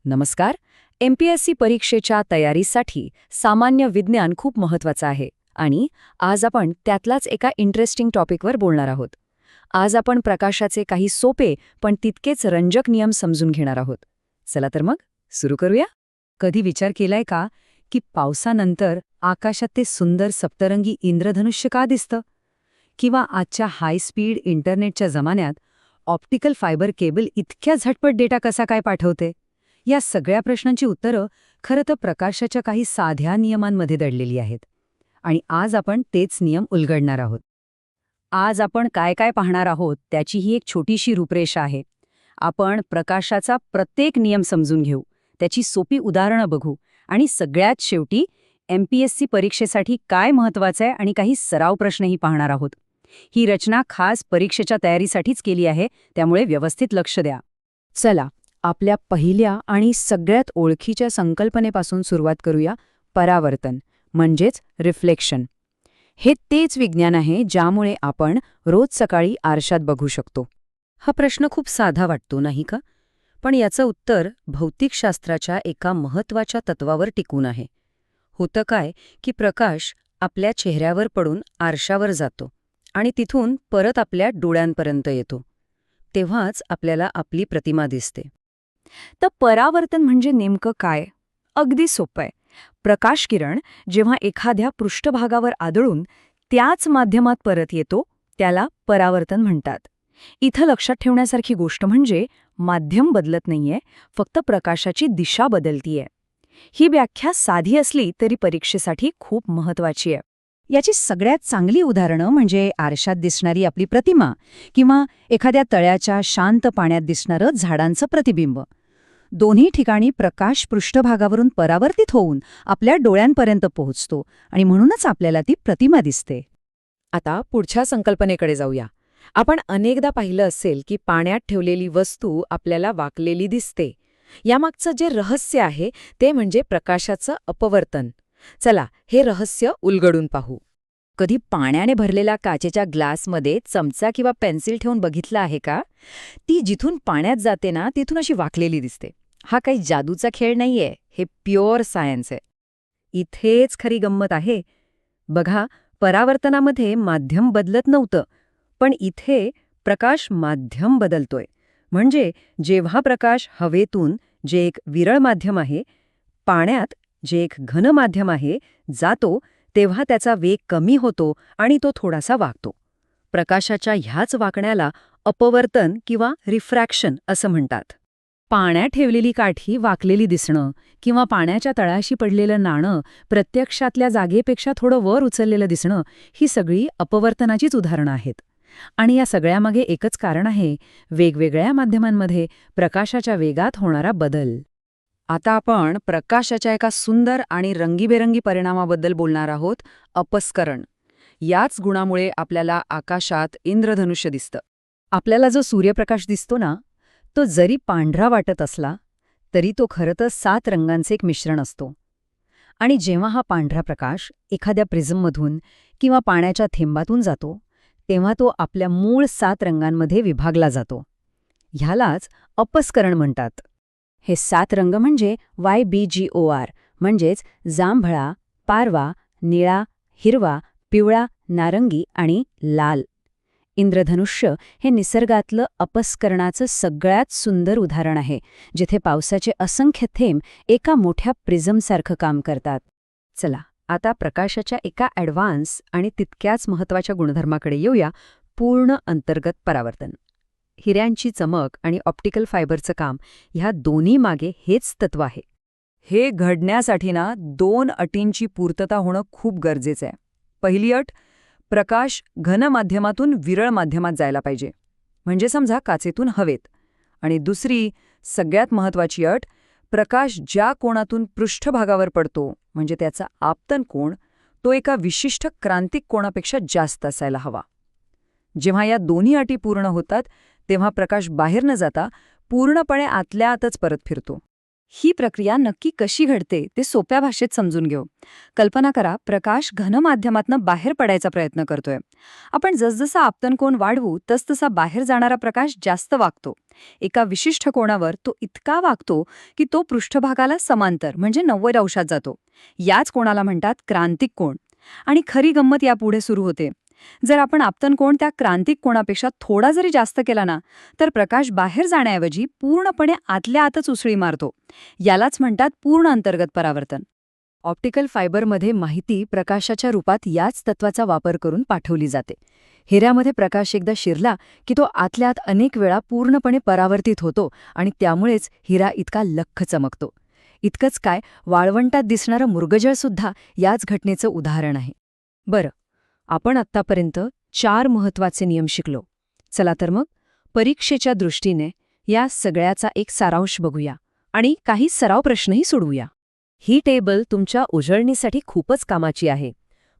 नमस्कार. एमपीएससी परीक्षेच्या तयारीसाठी सामान्य विज्ञान खूप महत्वाचं आहे आणि आज आपण त्यातलाच एका इंटरेस्टिंग टॉपिकवर बोलणार आहोत. आज आपण प्रकाशाचे काही सोपे पण तितकेच रंजक नियम समजून घेणार आहोत. चला तर मग सुरू करूया. कधी विचार केलाय का की पावसानंतर आकाशात ते सुंदर सप्तरंगी इंद्रधनुष्य का दिसतं? किंवा आजच्या हाय स्पीड इंटरनेटच्या जमान्यात ऑप्टिकल फायबर केबल इतक्या झटपट डेटा कसा काय पाठवते? या सगळ्या प्रश्नांची उत्तरं खरं तर प्रकाशाच्या काही साध्या नियमांमध्ये दडलेली आहेत. आणि आज आपण तेच नियम उलगडणार आहोत. आज आपण काय काय पाहणार आहोत त्याची ही एक छोटीशी रूपरेषा आहे. आपण प्रकाशाचा प्रत्येक नियम समजून घेऊ, त्याची सोपी उदाहरणं बघू आणि सगळ्यात शेवटी एमपीएससी परीक्षेसाठी काय महत्त्वाचं आहे आणि काही सराव प्रश्नही पाहणार आहोत. ही रचना खास परीक्षेच्या तयारीसाठीच केली आहे, त्यामुळे व्यवस्थित लक्ष द्या. चला, आपल्या पहिल्या आणि सगळ्यात ओळखीच्या संकल्पनेपासून सुरुवात करूया. परावर्तन म्हणजेच रिफ्लेक्शन. हे तेच विज्ञान आहे ज्यामुळे आपण रोज सकाळी आरशात बघू शकतो. हा प्रश्न खूप साधा वाटतो, नाही का? पण याचं उत्तर भौतिकशास्त्राच्या एका महत्त्वाच्या तत्वावर टिकून आहे. होतं काय की प्रकाश आपल्या चेहऱ्यावर पडून आरशावर जातो आणि तिथून परत आपल्या डोळ्यांपर्यंत येतो. तेव्हाच आपल्याला आपली प्रतिमा दिसते. तर परावर्तन म्हणजे नेमकं काय? अगदी सोपं आहे. प्रकाशकिरण जेव्हा एखाद्या पृष्ठभागावर आदळून त्याच माध्यमात परत येतो त्याला परावर्तन म्हणतात. इथं लक्षात ठेवण्यासारखी गोष्ट म्हणजे माध्यम बदलत नाहीये, फक्त प्रकाशाची दिशा बदलतीये. ही व्याख्या साधी असली तरी परीक्षेसाठी खूप महत्वाची आहे. याची सगळ्यात चांगली उदाहरणं म्हणजे आरशात दिसणारी आपली प्रतिमा किंवा एखाद्या तळ्याच्या शांत पाण्यात दिसणारं झाडांचं प्रतिबिंब. दोन्ही ठिकाणी प्रकाश पृष्ठभागावरून परावर्तित होऊन आपल्या डोळ्यांपर्यंत पोहोचतो आणि म्हणूनच आपल्याला ती प्रतिमा दिसते. आता पुढच्या संकल्पनेकडे जाऊया. आपण अनेकदा पाहिलं असेल की पाण्यात ठेवलेली वस्तू आपल्याला वाकलेली दिसते. यामागचं जे रहस्य आहे ते म्हणजे प्रकाशाचं अपवर्तन. चला, हे रहस्य उलगडून पाहू. कधी पाण्याने भरलेल्या काचेच्या ग्लासमध्ये चमचा किंवा पेन्सिल ठेवून बघितलं आहे का? ती जिथून पाण्यात जाते ना तिथून अशी वाकलेली दिसते. हा काही जादूचा खेळ नाहीये, हे प्युअर सायन्स आहे. इथेच खरी गंमत आहे. बघा, परावर्तनामध्ये माध्यम बदलत नव्हतं, पण इथे प्रकाश माध्यम बदलतोय. म्हणजे जेव्हा प्रकाश हवेतून, जे एक विरळ माध्यम आहे, पाण्यात, जे एक घन माध्यम आहे, जातो, तेव्हा त्याचा वेग कमी होतो आणि तो थोडासा वाकतो. प्रकाशाच्या ह्याच वाकण्याला अपवर्तन किंवा रिफ्रॅक्शन असं म्हणतात. पाण्यात ठेवलेली काठी वाकलेली दिसणं किंवा पाण्याच्या तळाशी पडलेलं नाणं प्रत्यक्षातल्या जागेपेक्षा थोडं वर उचललेलं दिसणं, ही सगळी अपवर्तनाचीच उदाहरणं आहेत. आणि या सगळ्यामागे एकच कारण आहे, वेगवेगळ्या माध्यमांमध्ये प्रकाशाच्या वेगात होणारा बदल. आता आपण प्रकाशाच्या एका सुंदर आणि रंगीबेरंगी परिणामाबद्दल बोलणार आहोत, अपस्करण. याच गुणामुळे आपल्याला आकाशात इंद्रधनुष्य दिसतं. आपल्याला जो सूर्यप्रकाश दिसतो ना, तो जरी पांढरा वाटत असला तरी तो खरं तर 7 रंगांचे एक मिश्रण असतो. आणि जेव्हा हा पांढरा प्रकाश एखाद्या प्रिझममधून किंवा पाण्याच्या थेंबातून जातो तेव्हा तो आपल्या मूळ 7 रंगांमध्ये विभागला जातो. ह्यालाच अपस्करण म्हणतात. हे 7 रंग म्हणजे YBGOR, म्हणजेच जांभळा, पारवा, निळा, हिरवा, पिवळा, नारंगी आणि लाल. इंद्रधनुष्य हे निसर्गातलं अपस्करणाचं सगळ्यात सुंदर उदाहरण आहे, जिथे पावसाचे असंख्य थेंब एका मोठ्या प्रिझमसारखं काम करतात. चला, आता प्रकाशाच्या एका ॲडव्हान्स आणि तितक्याच महत्त्वाच्या गुणधर्माकडे येऊया, पूर्ण अंतर्गत परावर्तन. हिऱ्यांची चमक आणि ऑप्टिकल फायबरचं काम, ह्या दोन्ही मागे हेच तत्व आहे. हे घडण्यासाठी 2 अटींची पूर्तता होणं खूप गरजेचं आहे. पहिली अट, प्रकाश घन माध्यमातून विरळ माध्यमात जायला पाहिजे, म्हणजे समजा काचेतून हवेत. आणि दुसरी, सगळ्यात महत्त्वाची अट, प्रकाश ज्या कोणातून पृष्ठभागावर पडतो, म्हणजे त्याचा आपतन कोण, तो एका विशिष्ट क्रांतिक कोणापेक्षा जास्त असायला हवा. जेव्हा या दोन्ही अटी पूर्ण होतात तेव्हा प्रकाश बाहेर न जाता पूर्णपणे आतल्या आतच परत फिरतो. ही प्रक्रिया नक्की कशी घडते ते सोप्या भाषेत समजून घेऊ. कल्पना करा, प्रकाश घन माध्यमातनं बाहेर पडायचा प्रयत्न करतोय. आपण जसजसा आपतन कोन वाढवू तसतसा बाहेर जाणारा प्रकाश जास्त वाकतो. एका विशिष्ट कोणावर तो इतका वाकतो की तो पृष्ठभागाला समांतर म्हणजे 90 अंशात जातो. याच कोणाला म्हणतात क्रांतिक कोन. आणि खरी गंमत यापुढे सुरू होते. जर आपण आपतन कोन त्या क्रांतिक कोणापेक्षा थोडा जरी जास्त केला ना, तर प्रकाश बाहेर जाण्याऐवजी पूर्णपणे आतल्या आतच उसळी मारतो. यालाच म्हणतात पूर्ण अंतर्गत परावर्तन. ऑप्टिकल फायबरमध्ये माहिती प्रकाशाच्या रूपात याच तत्वाचा वापर करून पाठवली जाते. हिऱ्यामध्ये प्रकाश एकदा शिरला की तो आतल्या आत अनेक वेळा पूर्णपणे परावर्तित होतो आणि त्यामुळेच हिरा इतका लख्ख चमकतो. इतकंच काय, वाळवंटात दिसणारं मृगजळसुद्धा याच घटनेचं उदाहरण आहे. बरं, आपण आत्तापर्यंत 4 महत्त्वाचे नियम शिकलो. चला तर मग परीक्षेच्या दृष्टीने या सगळ्याचा एक सारांश बघूया आणि काही सराव प्रश्नही सोडवूया. ही टेबल तुमच्या उजळणीसाठी खूपच कामाची आहे.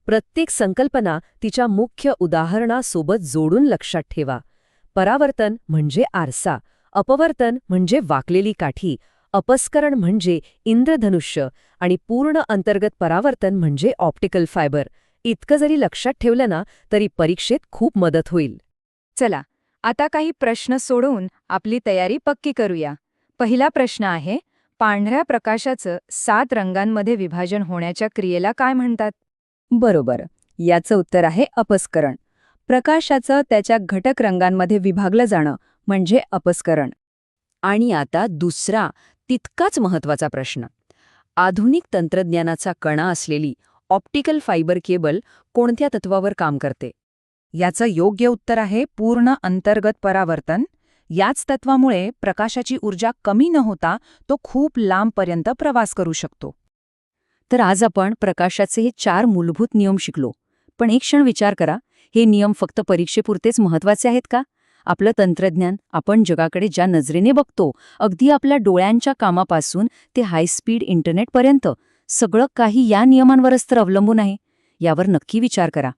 प्रत्येक संकल्पना तिच्या मुख्य उदाहरणासोबत जोडून लक्षात ठेवा. परावर्तन म्हणजे आरसा, अपवर्तन म्हणजे वाकलेली काठी, अपस्करण म्हणजे इंद्रधनुष्य आणि पूर्ण अंतर्गत परावर्तन म्हणजे ऑप्टिकल फायबर. इतकं जरी लक्षात ठेवलं ना, तरी परीक्षेत खूप मदत होईल. चला, आता काही प्रश्न सोडवून आपली तयारी पक्की करूया. पहिला प्रश्न आहे, पांढऱ्या प्रकाशाचं 7 रंगांमध्ये विभाजन होण्याच्या क्रियेला काय म्हणतात? बरोबर, याचं उत्तर आहे अपस्करण. प्रकाशाचं त्याच्या घटक रंगांमध्ये विभागलं जाणं म्हणजे अपस्करण. आणि आता दुसरा, तितकाच महत्त्वाचा प्रश्न. आधुनिक तंत्रज्ञानाचा कणा असलेली ऑप्टिकल फायबर केबल कोणत्या तत्वावर काम करते? याचं योग्य उत्तर आहे पूर्ण अंतर्गत परावर्तन. याच तत्वामुळे प्रकाशाची ऊर्जा कमी न होता तो खूप लांबपर्यंत प्रवास करू शकतो. तर आज आपण प्रकाशाचे हे 4 मूलभूत नियम शिकलो. पण एक क्षण विचार करा, हे नियम फक्त परीक्षेपुरतेच महत्त्वाचे आहेत का? आपलं तंत्रज्ञान, आपण जगाकडे ज्या नजरेने बघतो, अगदी आपल्या डोळ्यांच्या कामापासून ते हायस्पीड इंटरनेटपर्यंत, सगळं काही या नियमांवरच तर अवलंबून आहे. यावर नक्की विचार करा.